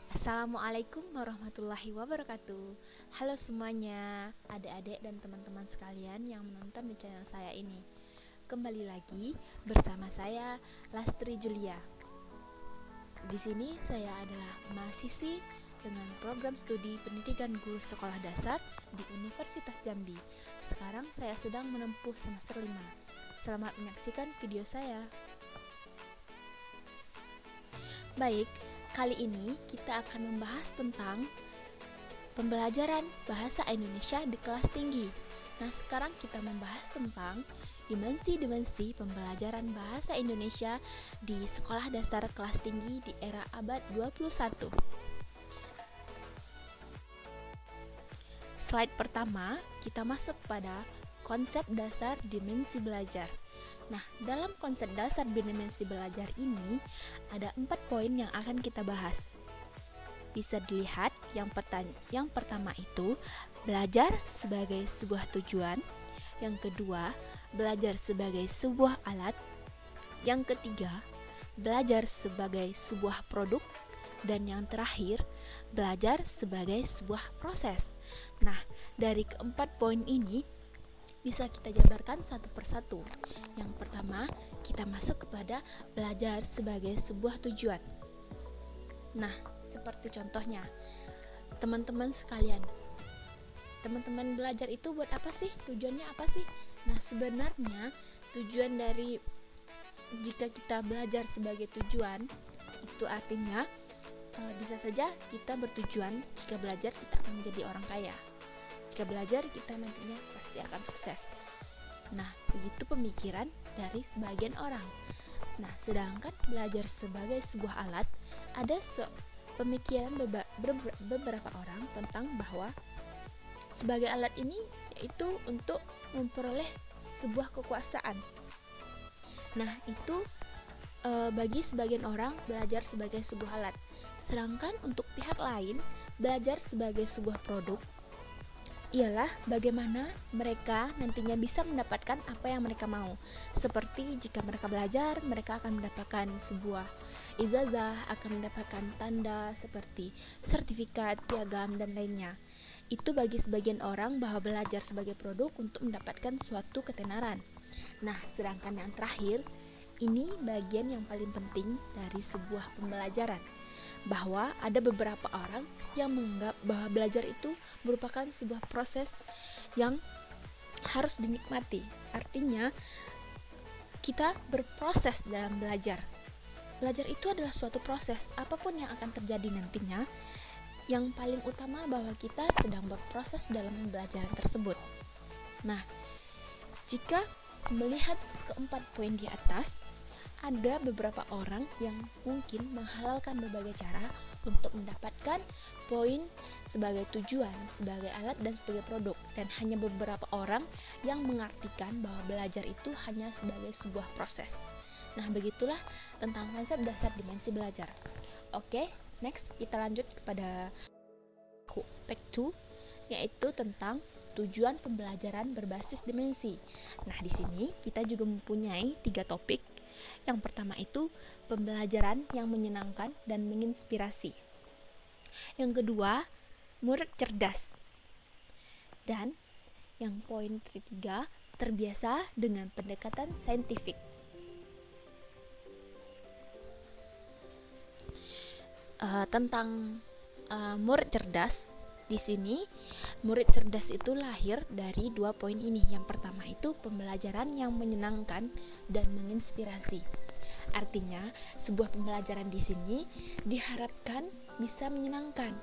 Assalamualaikum warahmatullahi wabarakatuh. Halo semuanya, adik-adik dan teman-teman sekalian yang menonton di channel saya ini. Kembali lagi bersama saya Lastri Julia. Di sini saya adalah mahasiswi dengan program studi pendidikan guru sekolah dasar di Universitas Jambi. Sekarang saya sedang menempuh semester 5. Selamat menyaksikan video saya. Baik, kali ini kita akan membahas tentang pembelajaran bahasa Indonesia di kelas tinggi. Nah, sekarang kita membahas tentang dimensi-dimensi pembelajaran bahasa Indonesia di sekolah dasar kelas tinggi di era abad 21. Slide pertama, kita masuk pada konsep dasar dimensi belajar. Nah, dalam konsep dasar dimensi belajar ini ada 4 poin yang akan kita bahas. Bisa dilihat yang pertama itu belajar sebagai sebuah tujuan, yang kedua belajar sebagai sebuah alat, yang ketiga belajar sebagai sebuah produk, dan yang terakhir belajar sebagai sebuah proses. Nah, dari keempat poin ini bisa kita jabarkan satu persatu. Yang pertama, kita masuk kepada belajar sebagai sebuah tujuan. Nah, seperti contohnya, teman-teman sekalian, teman-teman belajar itu buat apa sih? Tujuannya apa sih? Nah, sebenarnya tujuan dari jika kita belajar sebagai tujuan, itu artinya bisa saja kita bertujuan jika belajar kita akan menjadi orang kaya. Jika belajar kita nantinya pasti akan sukses. Nah, begitu pemikiran dari sebagian orang. Nah, sedangkan belajar sebagai sebuah alat, ada pemikiran beberapa orang tentang bahwa sebagai alat ini yaitu untuk memperoleh sebuah kekuasaan. Nah, itu bagi sebagian orang belajar sebagai sebuah alat. Sedangkan untuk pihak lain, belajar sebagai sebuah produk ialah bagaimana mereka nantinya bisa mendapatkan apa yang mereka mau. Seperti jika mereka belajar, mereka akan mendapatkan sebuah ijazah, akan mendapatkan tanda seperti sertifikat, piagam, dan lainnya. Itu bagi sebagian orang bahwa belajar sebagai produk untuk mendapatkan suatu ketenaran. Nah, sedangkan yang terakhir, ini bagian yang paling penting dari sebuah pembelajaran, bahwa ada beberapa orang yang menganggap bahwa belajar itu merupakan sebuah proses yang harus dinikmati. Artinya, kita berproses dalam belajar. Belajar itu adalah suatu proses, apapun yang akan terjadi nantinya, yang paling utama bahwa kita sedang berproses dalam pembelajaran tersebut. Nah, jika melihat keempat poin di atas, ada beberapa orang yang mungkin menghalalkan berbagai cara untuk mendapatkan poin sebagai tujuan, sebagai alat, dan sebagai produk. Dan hanya beberapa orang yang mengartikan bahwa belajar itu hanya sebagai sebuah proses. Nah, begitulah tentang konsep dasar dimensi belajar. Oke, next kita lanjut kepada part 2, yaitu tentang tujuan pembelajaran berbasis dimensi. Nah, di sini kita juga mempunyai 3 topik. Yang pertama itu pembelajaran yang menyenangkan dan menginspirasi. Yang kedua, murid cerdas. Dan yang poin ketiga, terbiasa dengan pendekatan saintifik. Tentang murid cerdas, di sini murid cerdas itu lahir dari 2 poin ini. Yang pertama itu pembelajaran yang menyenangkan dan menginspirasi. Artinya, sebuah pembelajaran di sini diharapkan bisa menyenangkan,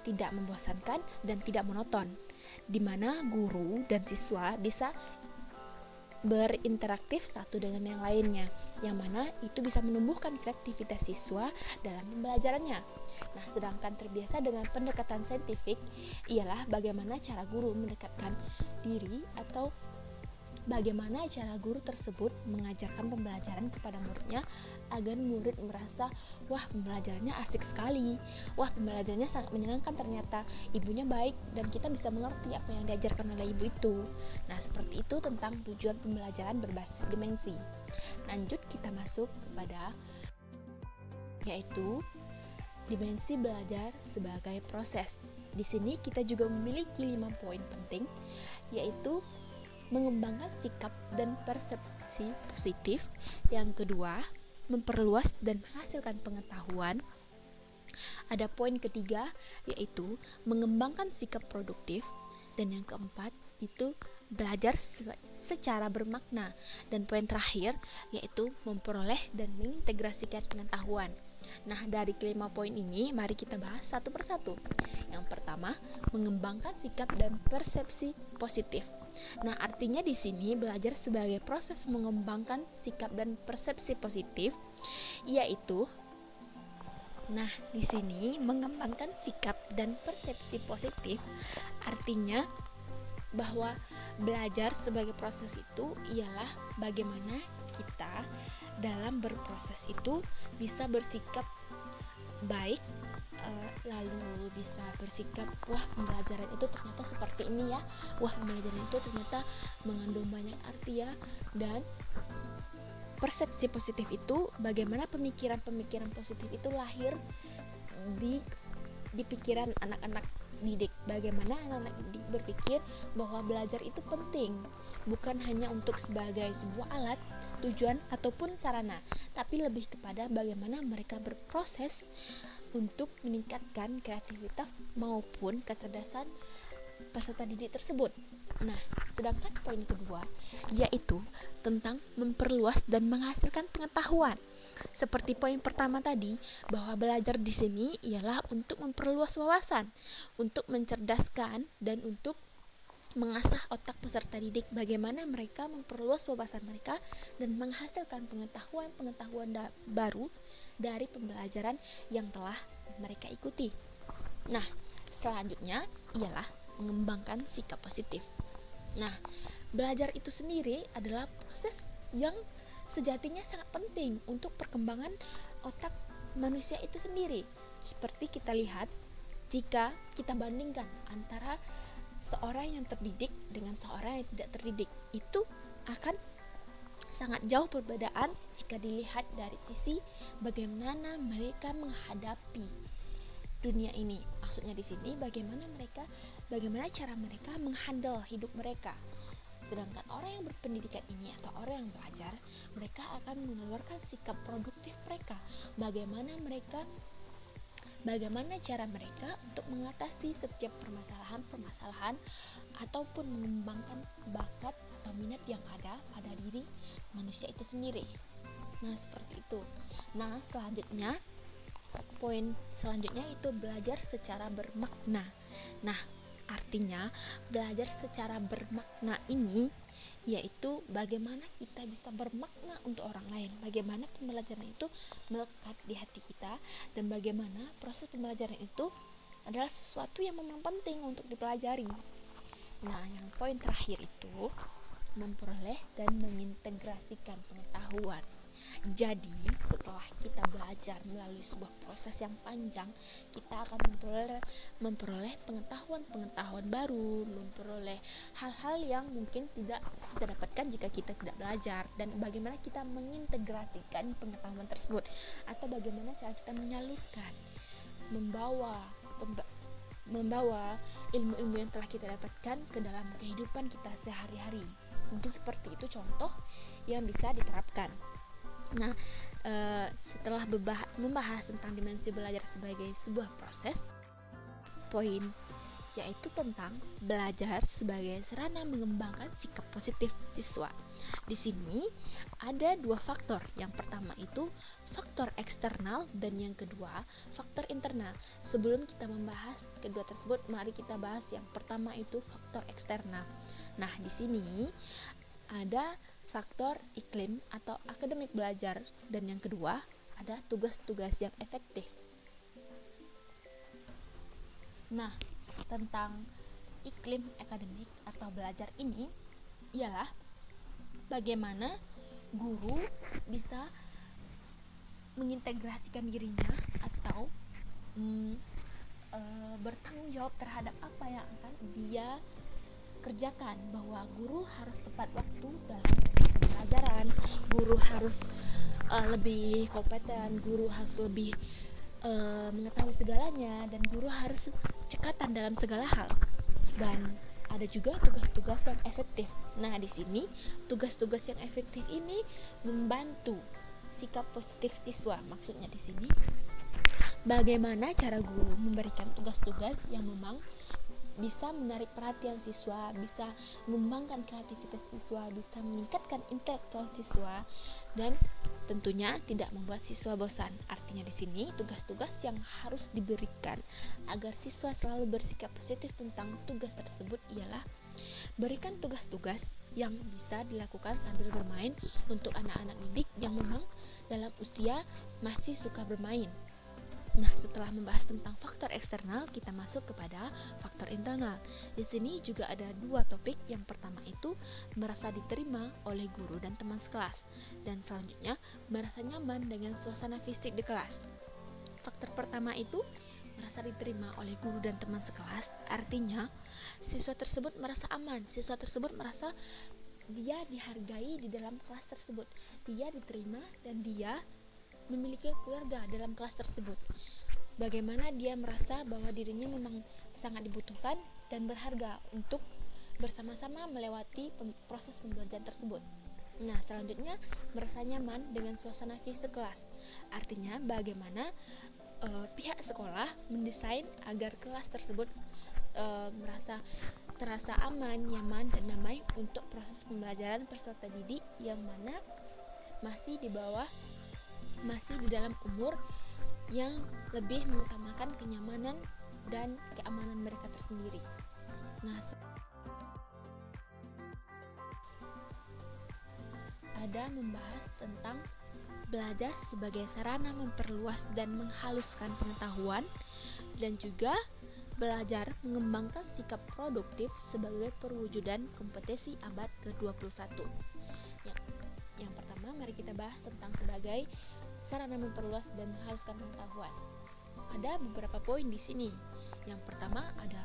tidak membosankan, dan tidak monoton, di mana guru dan siswa bisa berinteraktif satu dengan yang lainnya, yang mana itu bisa menumbuhkan kreativitas siswa dalam pembelajarannya. Nah, sedangkan terbiasa dengan pendekatan saintifik ialah bagaimana cara guru mendekatkan diri atau bagaimana cara guru tersebut mengajarkan pembelajaran kepada muridnya agar murid merasa, wah, pembelajarannya asik sekali, wah, pembelajarannya sangat menyenangkan, ternyata ibunya baik dan kita bisa mengerti apa yang diajarkan oleh ibu itu. Nah, seperti itu tentang tujuan pembelajaran berbasis dimensi. Lanjut kita masuk kepada yaitu dimensi belajar sebagai proses. Di sini kita juga memiliki 5 poin penting, yaitu mengembangkan sikap dan persepsi positif. Yang kedua, memperluas dan menghasilkan pengetahuan. Ada poin ketiga, yaitu mengembangkan sikap produktif. Dan yang keempat, itu belajar secara bermakna. Dan poin terakhir, yaitu memperoleh dan mengintegrasikan pengetahuan. Nah, dari kelima poin ini, mari kita bahas satu persatu. Yang pertama, mengembangkan sikap dan persepsi positif. Nah, artinya di sini belajar sebagai proses mengembangkan sikap dan persepsi positif, yaitu di sini mengembangkan sikap dan persepsi positif artinya bahwa belajar sebagai proses itu ialah bagaimana kita dalam berproses itu bisa bersikap baik, lalu bisa bersikap, wah pembelajaran itu ternyata seperti ini ya, wah pembelajaran itu ternyata mengandung banyak arti ya. Dan persepsi positif itu bagaimana pemikiran-pemikiran positif itu lahir di pikiran anak-anak didik. Bagaimana anak-anak didik berpikir bahwa belajar itu penting, bukan hanya untuk sebagai sebuah alat, tujuan ataupun sarana, tapi lebih kepada bagaimana mereka berproses untuk meningkatkan kreativitas maupun kecerdasan peserta didik tersebut. Nah, sedangkan poin kedua yaitu tentang memperluas dan menghasilkan pengetahuan. Seperti poin pertama tadi, bahwa belajar di sini ialah untuk memperluas wawasan, untuk mencerdaskan dan untuk mengasah otak peserta didik, bagaimana mereka memperluas wawasan mereka dan menghasilkan pengetahuan baru dari pembelajaran yang telah mereka ikuti. Nah, selanjutnya ialah mengembangkan sikap positif. Nah, belajar itu sendiri adalah proses yang sejatinya sangat penting untuk perkembangan otak manusia itu sendiri. Seperti kita lihat jika kita bandingkan antara seorang yang terdidik dengan seorang yang tidak terdidik, itu akan sangat jauh perbedaan jika dilihat dari sisi bagaimana mereka menghadapi dunia ini. Maksudnya di sini bagaimana cara mereka menghandle hidup mereka. Sedangkan orang yang berpendidikan ini atau orang yang belajar, mereka akan mengeluarkan sikap produktif mereka. Bagaimana cara mereka untuk mengatasi setiap permasalahan ataupun mengembangkan bakat atau minat yang ada pada diri manusia itu sendiri. Nah, seperti itu. Nah, poin selanjutnya itu belajar secara bermakna. Nah, artinya belajar secara bermakna ini yaitu bagaimana kita bisa bermakna untuk orang lain, bagaimana pembelajaran itu melekat di hati kita, dan bagaimana proses pembelajaran itu adalah sesuatu yang memang penting untuk dipelajari. Nah, yang poin terakhir itu memperoleh dan mengintegrasikan pengetahuan. Jadi, setelah kita belajar melalui sebuah proses yang panjang, kita akan memperoleh pengetahuan baru, memperoleh hal-hal yang mungkin tidak kita dapatkan jika kita tidak belajar, dan bagaimana kita mengintegrasikan pengetahuan tersebut, atau bagaimana cara kita menyalurkan, membawa ilmu-ilmu yang telah kita dapatkan ke dalam kehidupan kita sehari-hari. Mungkin seperti itu contoh yang bisa diterapkan. Nah, setelah membahas tentang dimensi belajar sebagai sebuah proses, poin yaitu tentang belajar sebagai sarana mengembangkan sikap positif siswa. Di sini ada dua faktor. Yang pertama itu faktor eksternal dan yang kedua faktor internal. Sebelum kita membahas kedua tersebut, mari kita bahas yang pertama itu faktor eksternal. Nah, di sini ada faktor iklim atau akademik belajar, dan yang kedua ada tugas-tugas yang efektif. Nah, tentang iklim akademik atau belajar ini ialah bagaimana guru bisa mengintegrasikan dirinya atau bertanggung jawab terhadap apa yang akan dia kerjakan, bahwa guru harus tepat waktu dalam pembelajaran, guru harus lebih kompeten, guru harus lebih mengetahui segalanya dan guru harus cekatan dalam segala hal. Dan ada juga tugas-tugas yang efektif. Nah, di sini tugas-tugas yang efektif ini membantu sikap positif siswa. Maksudnya di sini bagaimana cara guru memberikan tugas-tugas yang memang bisa menarik perhatian siswa, bisa mengembangkan kreativitas siswa, bisa meningkatkan intelektual siswa, dan tentunya tidak membuat siswa bosan. Artinya di sini tugas-tugas yang harus diberikan agar siswa selalu bersikap positif tentang tugas tersebut ialah berikan tugas-tugas yang bisa dilakukan sambil bermain untuk anak-anak didik yang memang dalam usia masih suka bermain. Nah, setelah membahas tentang faktor eksternal, kita masuk kepada faktor internal. Di sini juga ada dua topik. Yang pertama itu merasa diterima oleh guru dan teman sekelas, dan selanjutnya merasa nyaman dengan suasana fisik di kelas. Faktor pertama itu merasa diterima oleh guru dan teman sekelas, artinya siswa tersebut merasa aman, siswa tersebut merasa dia dihargai di dalam kelas tersebut, dia diterima dan dia memiliki keluarga dalam kelas tersebut. Bagaimana dia merasa bahwa dirinya memang sangat dibutuhkan dan berharga untuk bersama-sama melewati proses pembelajaran tersebut. Nah, selanjutnya merasa nyaman dengan suasana fisik kelas. Artinya bagaimana pihak sekolah mendesain agar kelas tersebut terasa aman, nyaman, dan damai untuk proses pembelajaran peserta didik yang mana masih di dalam umur yang lebih mengutamakan kenyamanan dan keamanan mereka tersendiri. Nah, ada membahas tentang belajar sebagai sarana memperluas dan menghaluskan pengetahuan, dan juga belajar mengembangkan sikap produktif sebagai perwujudan kompetensi abad ke-21. Yang pertama, mari kita bahas tentang sebagai sarana memperluas dan menghaluskan pengetahuan. Ada beberapa poin di sini. Yang pertama ada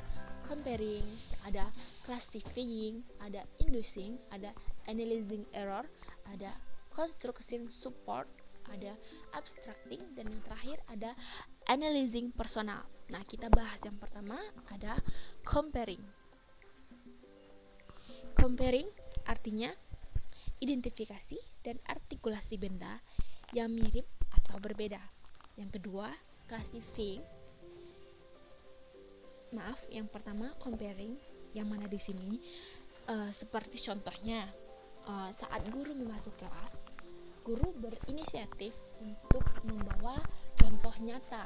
comparing, ada classifying, ada inducing, ada analyzing error, ada construction support, ada abstracting, dan yang terakhir ada analyzing personal. Nah, kita bahas yang pertama ada comparing. Comparing artinya identifikasi dan artikulasi benda yang mirip atau berbeda. Yang kedua, classifying. Yang pertama comparing, yang mana di sini seperti contohnya saat guru memasuki kelas, guru berinisiatif untuk membawa contoh nyata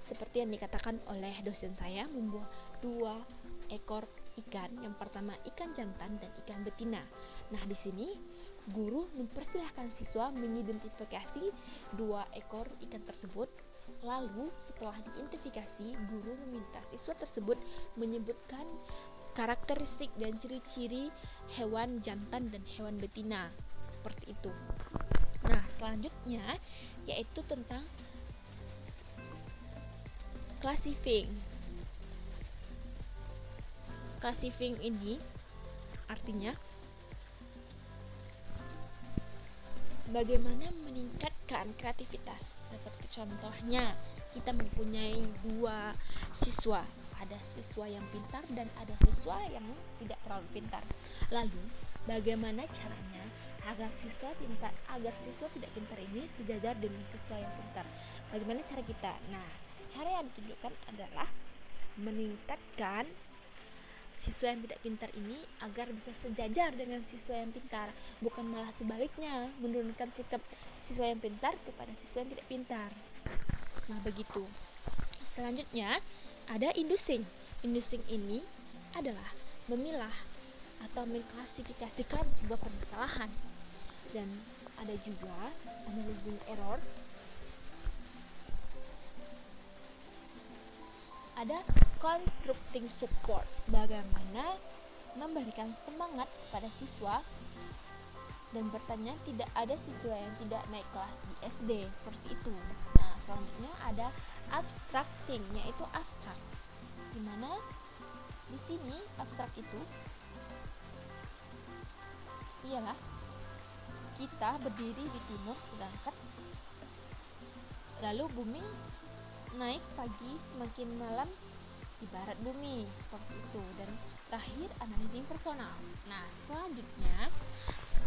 seperti yang dikatakan oleh dosen saya, membawa 2 ekor ikan. Yang pertama ikan jantan dan ikan betina. Nah, di sini guru mempersilahkan siswa mengidentifikasi 2 ekor ikan tersebut. Lalu setelah diidentifikasi, guru meminta siswa tersebut menyebutkan karakteristik dan ciri-ciri hewan jantan dan hewan betina. Seperti itu. Nah, selanjutnya yaitu tentang classifying. Classifying ini artinya bagaimana meningkatkan kreativitas. Seperti contohnya kita mempunyai 2 siswa, ada siswa yang pintar dan ada siswa yang tidak terlalu pintar. Lalu bagaimana caranya agar siswa tidak pintar ini sejajar dengan siswa yang pintar? Bagaimana cara kita? Nah, cara yang ditunjukkan adalah meningkatkan siswa yang tidak pintar ini agar bisa sejajar dengan siswa yang pintar, bukan malah sebaliknya, menurunkan sikap siswa yang pintar kepada siswa yang tidak pintar. Nah, begitu. Selanjutnya ada inducing. Inducing ini adalah memilah atau mengklasifikasikan sebuah permasalahan. Dan ada juga analyzing error. Ada constructing support, bagaimana memberikan semangat kepada siswa dan bertanya tidak ada siswa yang tidak naik kelas di SD, seperti itu. Nah, selanjutnya ada abstracting, yaitu abstrak, dimana di sini abstrak itu ialah kita berdiri di timur sedangkan Lalu bumi naik pagi, semakin malam di barat bumi, seperti itu. Dan terakhir analyzing personal. Nah, selanjutnya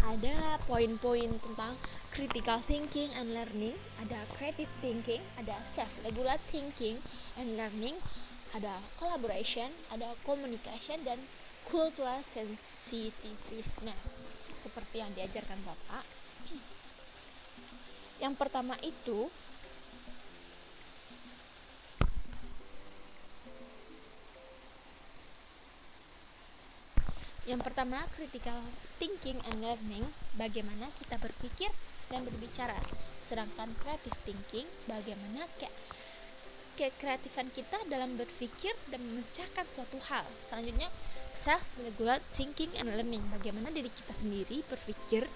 ada poin-poin tentang critical thinking and learning, ada creative thinking, ada self-regulate thinking and learning, ada collaboration, ada communication, dan cultural sensitiveness, seperti yang diajarkan Bapak. Yang pertama itu critical thinking and learning, bagaimana kita berpikir dan berbicara. Sedangkan creative thinking, bagaimana kekreatifan kita dalam berpikir dan memecahkan suatu hal. Selanjutnya self-regulate thinking and learning, bagaimana diri kita sendiri berpikir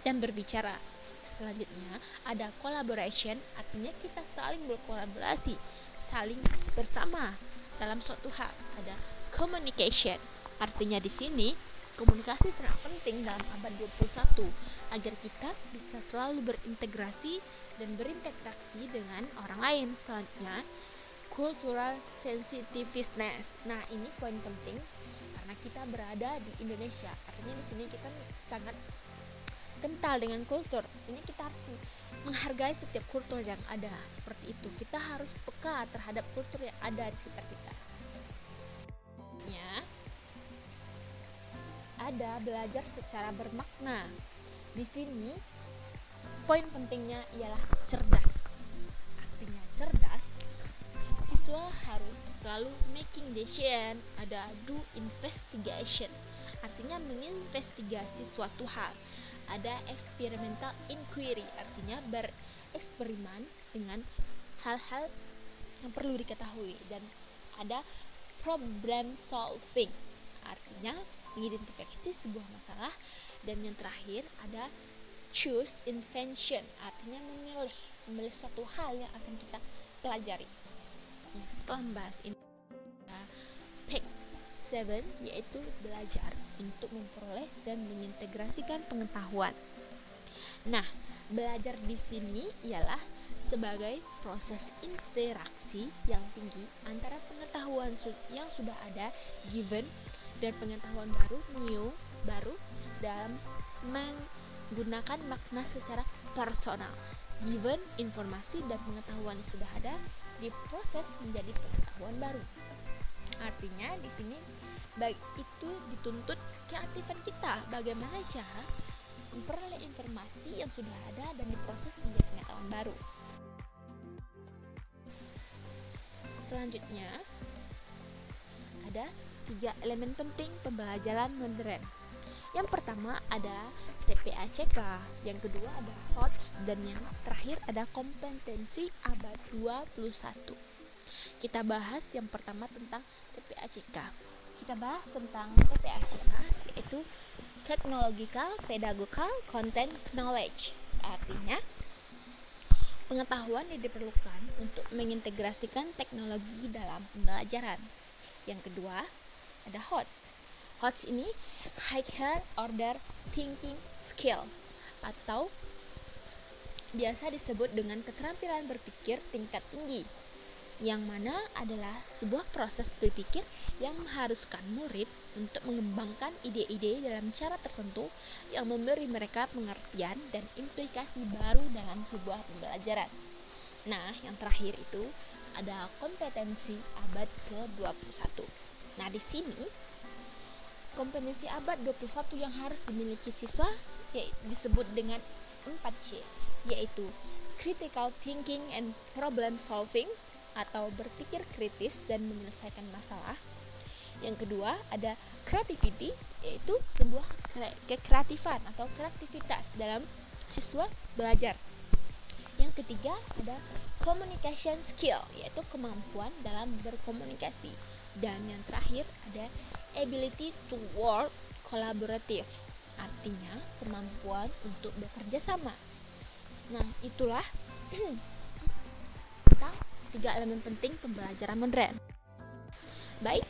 dan berbicara. Selanjutnya ada collaboration, artinya kita saling berkolaborasi, saling bersama dalam suatu hal. Ada communication, artinya di sini komunikasi sangat penting dalam abad 21 agar kita bisa selalu berintegrasi dan berinteraksi dengan orang lain. Selanjutnya cultural sensitiveness. Nah, ini poin penting karena kita berada di Indonesia. Artinya di sini kita sangat kental dengan kultur. Ini kita harus menghargai setiap kultur yang ada. Seperti itu. Kita harus peka terhadap kultur yang ada di sekitar kita. Ada belajar secara bermakna. Di sini poin pentingnya ialah cerdas. Artinya cerdas, siswa harus selalu making decision, ada do investigation, artinya menginvestigasi suatu hal. Ada experimental inquiry, artinya bereksperimen dengan hal-hal yang perlu diketahui. Dan ada problem solving, artinya mengidentifikasi sebuah masalah. Dan yang terakhir ada choose invention, artinya memilih satu hal yang akan kita pelajari. Nah, setelah membahas ini, Pack 7 yaitu belajar untuk memperoleh dan mengintegrasikan pengetahuan. Nah, belajar di sini ialah sebagai proses interaksi yang tinggi antara pengetahuan yang sudah ada given dan pengetahuan baru dalam menggunakan makna secara personal. Given, informasi dan pengetahuan yang sudah ada diproses menjadi pengetahuan baru. Artinya di sini itu dituntut keaktifan kita, bagaimana cara memperoleh informasi yang sudah ada dan diproses menjadi pengetahuan baru. Selanjutnya ada 3 elemen penting pembelajaran modern. Yang pertama ada TPACK, yang kedua ada HOTS, dan yang terakhir ada kompetensi abad 21. Kita bahas yang pertama tentang TPACK. Kita bahas tentang TPACK, yaitu Technological Pedagogical Content Knowledge. Artinya pengetahuan yang diperlukan untuk mengintegrasikan teknologi dalam pembelajaran. Yang kedua ada HOTS. HOTS ini Higher Order Thinking Skills, atau biasa disebut dengan keterampilan berpikir tingkat tinggi, yang mana adalah sebuah proses berpikir yang mengharuskan murid untuk mengembangkan ide-ide dalam cara tertentu yang memberi mereka pengertian dan implikasi baru dalam sebuah pembelajaran. Nah, yang terakhir itu ada kompetensi abad ke-21. Nah, di sini kompetensi abad 21 yang harus dimiliki siswa disebut dengan 4C, yaitu critical thinking and problem solving, atau berpikir kritis dan menyelesaikan masalah. Yang kedua ada creativity, yaitu sebuah kekreatifan atau kreativitas dalam siswa belajar. Yang ketiga ada communication skill, yaitu kemampuan dalam berkomunikasi. Dan yang terakhir ada ability to work collaborative, artinya kemampuan untuk bekerja sama. Nah, itulah tentang 3 elemen penting pembelajaran modern. Baik,